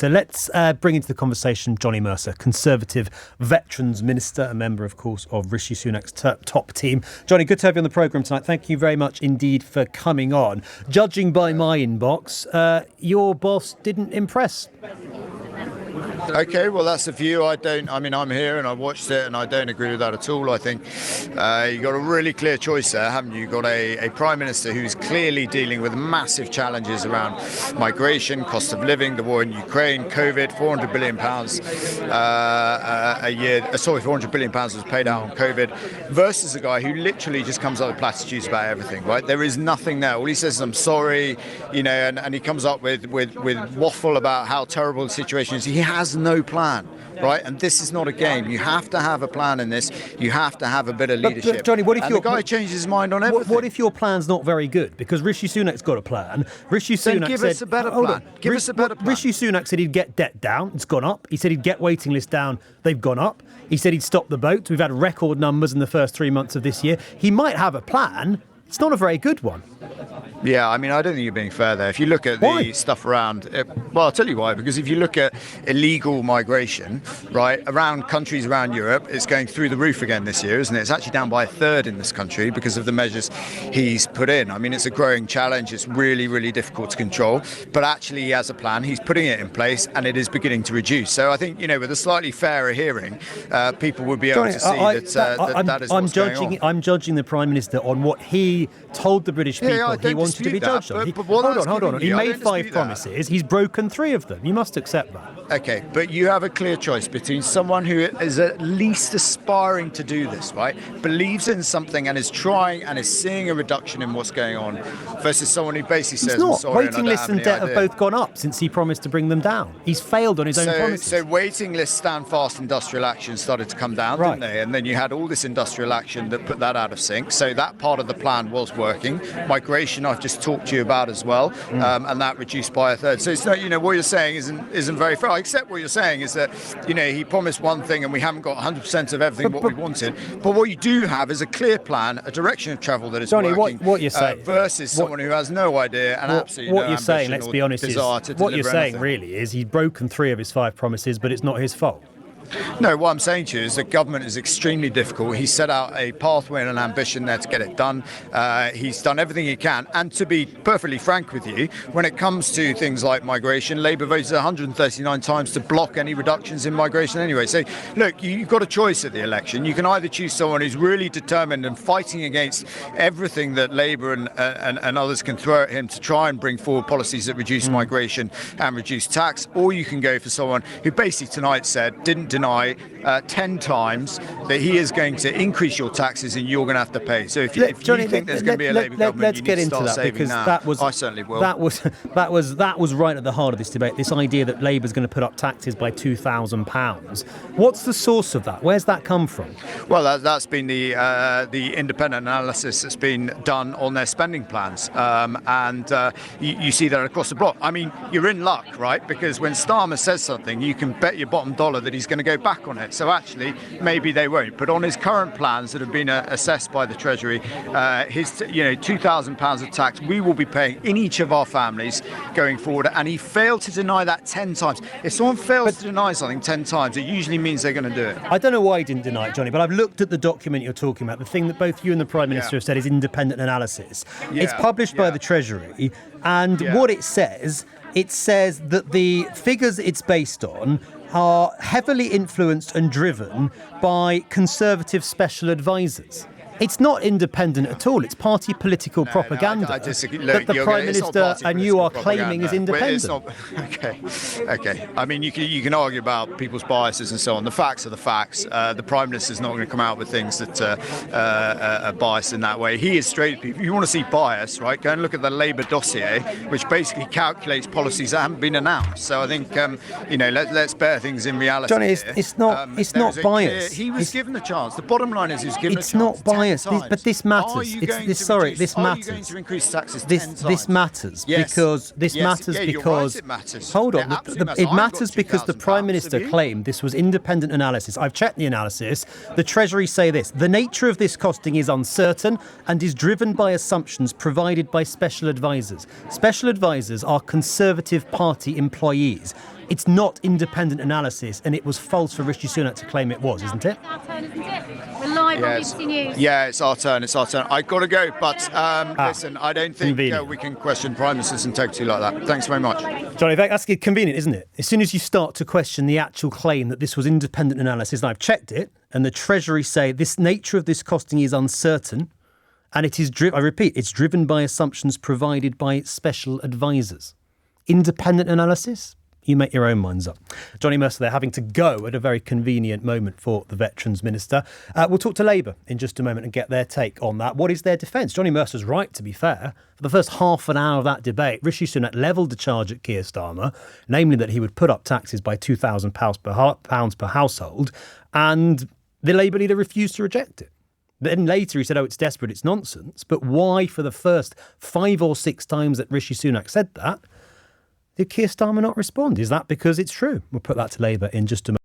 So let's bring into the conversation Johnny Mercer, Conservative Veterans Minister, a member, of course, of Rishi Sunak's top team. Johnny, good to have you on the programme tonight. Thank you very much indeed for coming on. Judging by my inbox, your boss didn't impress. OK, well, that's the view. I'm here and I watched it and I don't agree with that at all. I think you've got a really clear choice there, haven't you? You've got a Prime Minister who's clearly dealing with massive challenges around migration, cost of living, the war in Ukraine, COVID, £400 billion a year. £400 billion was paid out on COVID, versus a guy who literally just comes up with platitudes about everything, right? There is nothing there. All he says is, I'm sorry, and he comes up with waffle about how terrible the situation is. He has no plan, right? And this is not a game. You have to have a plan in this. You have to have a bit of leadership. But Johnny, what if the guy changes his mind on everything? What if your plan's not very good? Because Rishi Sunak's got a plan. Rishi Sunak give us a better plan. Give us a better plan. Rishi Sunak said he'd get debt down. It's gone up. He said he'd get waiting lists down. They've gone up. He said he'd stop the boats. We've had record numbers in the first 3 months of this year. He might have a plan. It's not a very good one. Yeah, I don't think you're being fair there. If you look at the stuff around, well, I'll tell you why. Because if you look at illegal migration, right, around countries around Europe, it's going through the roof again this year, isn't it? It's actually down by a third in this country because of the measures he's put in. It's a growing challenge. It's really, really difficult to control. But actually, he has a plan. He's putting it in place, and it is beginning to reduce. So I think, with a slightly fairer hearing, people would be able to see that is what's going on. I'm judging the Prime Minister on what he told the British people he wanted to be judged on. Hold on. He made 5 promises. He's broken 3 of them. You must accept that. OK, but you have a clear choice between someone who is at least aspiring to do this, right, believes in something and is trying and is seeing a reduction in what's going on, versus someone who basically says, it's not. I'm sorry, waiting lists and debt have both gone up since he promised to bring them down. He's failed on his own promises. So waiting lists, stand fast industrial action started to come down, didn't they? And then you had all this industrial action that put that out of sync. So that part of the plan was working. Migration, I've just talked to you about as well, and that reduced by a third. So it's not, what you're saying isn't very fair. I accept what you're saying is that, he promised one thing and we haven't got 100% of everything we wanted. But what you do have is a clear plan, a direction of travel that is Johnny, working. What you're saying versus someone who has no idea and absolutely what no you're saying. Let's be honest. What you're saying anything. Really is he's broken 3 of his 5 promises, but it's not his fault. No, what I'm saying to you is that government is extremely difficult. He set out a pathway and an ambition there to get it done. He's done everything he can. And to be perfectly frank with you, when it comes to things like migration, Labour voted 139 times to block any reductions in migration anyway. So, look, you've got a choice at the election. You can either choose someone who's really determined and fighting against everything that Labour and others can throw at him to try and bring forward policies that reduce migration and reduce tax, or you can go for someone who basically tonight didn't deny 10 times that he is going to increase your taxes and you're going to have to pay. So if you think there's going to be a Labour government, you need to start saving now. I certainly will. That was right at the heart of this debate, this idea that Labour's going to put up taxes by £2,000. What's the source of that? Where's that come from? Well, that's been the independent analysis that's been done on their spending plans. You see that across the block. You're in luck, right? Because when Starmer says something, you can bet your bottom dollar that he's going to go back on it. So actually, maybe they won't. But on his current plans that have been assessed by the Treasury, his £2,000 of tax we will be paying in each of our families going forward. And he failed to deny that 10 times. If someone fails to deny something 10 times, it usually means they're going to do it. I don't know why he didn't deny it, Johnny, but I've looked at the document you're talking about. The thing that both you and the Prime Minister have said is independent analysis. It's published by the Treasury, and what it says that the figures it's based on are heavily influenced and driven by Conservative special advisors. It's not independent at all. It's party political propaganda I disagree. Look, that the Prime Minister and you are claiming is independent. Okay. You can argue about people's biases and so on. The facts are the facts. The Prime Minister's not going to come out with things that are biased in that way. He is straight. If you want to see bias, right, go and look at the Labour dossier, which basically calculates policies that haven't been announced. So I think, let's bear things in reality. Johnny, it's not bias. He was given a chance. The bottom line is he was given a chance. It's not bias. But this matters. Are you going to increase taxes 10 times? This matters because it matters. Hold on. It matters because the Prime Minister claimed this was independent analysis. I've checked the analysis. The Treasury say this: the nature of this costing is uncertain and is driven by assumptions provided by special advisors. Special advisors are Conservative Party employees. It's not independent analysis, and it was false for Rishi Sunak to claim it was, isn't it? It's our turn, isn't it? We're live on BBC News. Yeah, it's our turn. I've got to go, but listen, I don't think we can question Prime Minister's integrity like that. Thanks very much. Johnny, that's convenient, isn't it? As soon as you start to question the actual claim that this was independent analysis, and I've checked it, and the Treasury say this nature of this costing is uncertain, and it is, I repeat, it's driven by assumptions provided by special advisors. Independent analysis? You make your own minds up. Johnny Mercer there, having to go at a very convenient moment for the Veterans Minister. We'll talk to Labour in just a moment and get their take on that. What is their defence? Johnny Mercer's right, to be fair. For the first half an hour of that debate, Rishi Sunak levelled the charge at Keir Starmer, namely that he would put up taxes by £2,000 per household, and the Labour leader refused to reject it. Then later he said, it's desperate, it's nonsense. But why, for the first 5 or 6 times that Rishi Sunak said that, did Keir Starmer not respond? Is that because it's true? We'll put that to Labour in just a moment.